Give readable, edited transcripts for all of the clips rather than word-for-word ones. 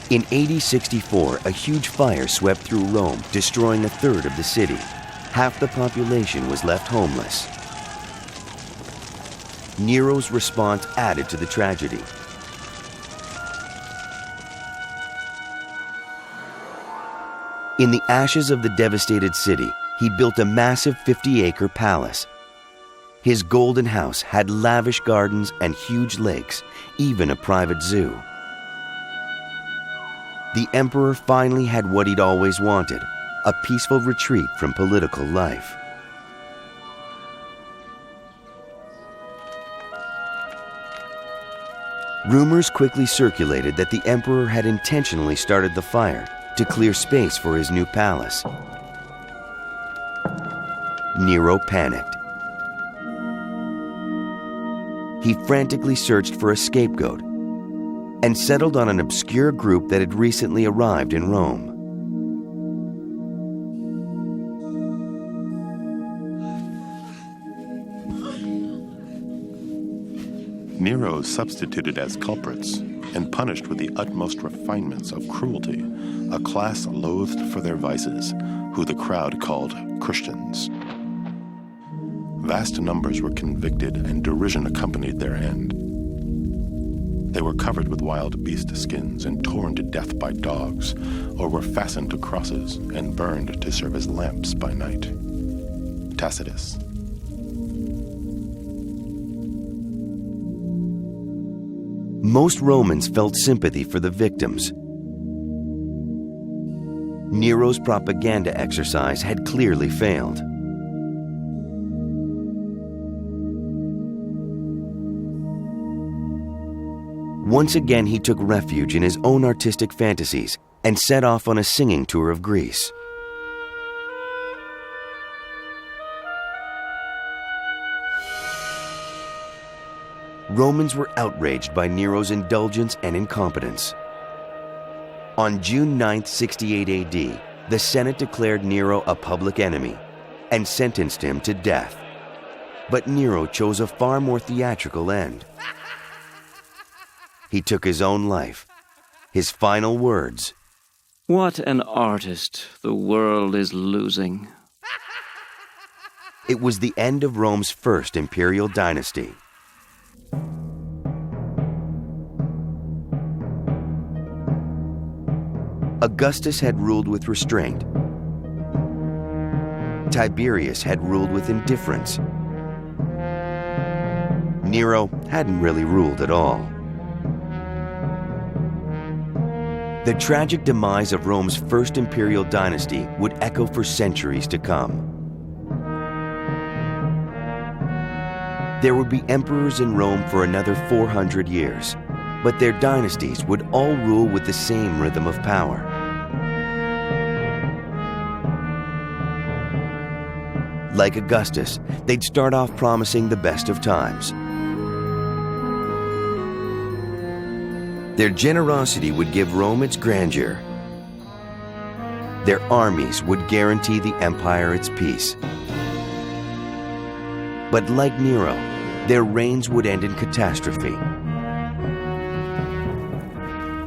In AD 64, a huge fire swept through Rome, destroying a third of the city. Half the population was left homeless. Nero's response added to the tragedy. In the ashes of the devastated city, he built a massive 50-acre palace. His golden house had lavish gardens and huge lakes, even a private zoo. The emperor finally had what he'd always wanted, a peaceful retreat from political life. Rumors quickly circulated that the emperor had intentionally started the fire to clear space for his new palace. Nero panicked. He frantically searched for a scapegoat and settled on an obscure group that had recently arrived in Rome. Nero substituted as culprits and punished with the utmost refinements of cruelty a class loathed for their vices, who the crowd called Christians. Vast numbers were convicted and derision accompanied their end. They were covered with wild beast skins and torn to death by dogs, or were fastened to crosses and burned to serve as lamps by night. Tacitus. Most Romans felt sympathy for the victims. Nero's propaganda exercise had clearly failed. Once again, he took refuge in his own artistic fantasies and set off on a singing tour of Greece. Romans were outraged by Nero's indulgence and incompetence. On June 9, 68 AD, the Senate declared Nero a public enemy and sentenced him to death. But Nero chose a far more theatrical end. He took his own life. His final words, "What an artist the world is losing." It was the end of Rome's first imperial dynasty. Augustus had ruled with restraint. Tiberius had ruled with indifference. Nero hadn't really ruled at all. The tragic demise of Rome's first imperial dynasty would echo for centuries to come. There would be emperors in Rome for another 400 years, but their dynasties would all rule with the same rhythm of power. Like Augustus, they'd start off promising the best of times. Their generosity would give Rome its grandeur. Their armies would guarantee the empire its peace. But like Nero, their reigns would end in catastrophe.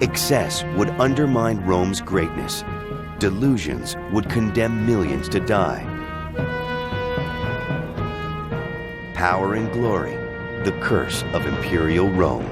Excess would undermine Rome's greatness. Delusions would condemn millions to die. Power and glory, the curse of imperial Rome.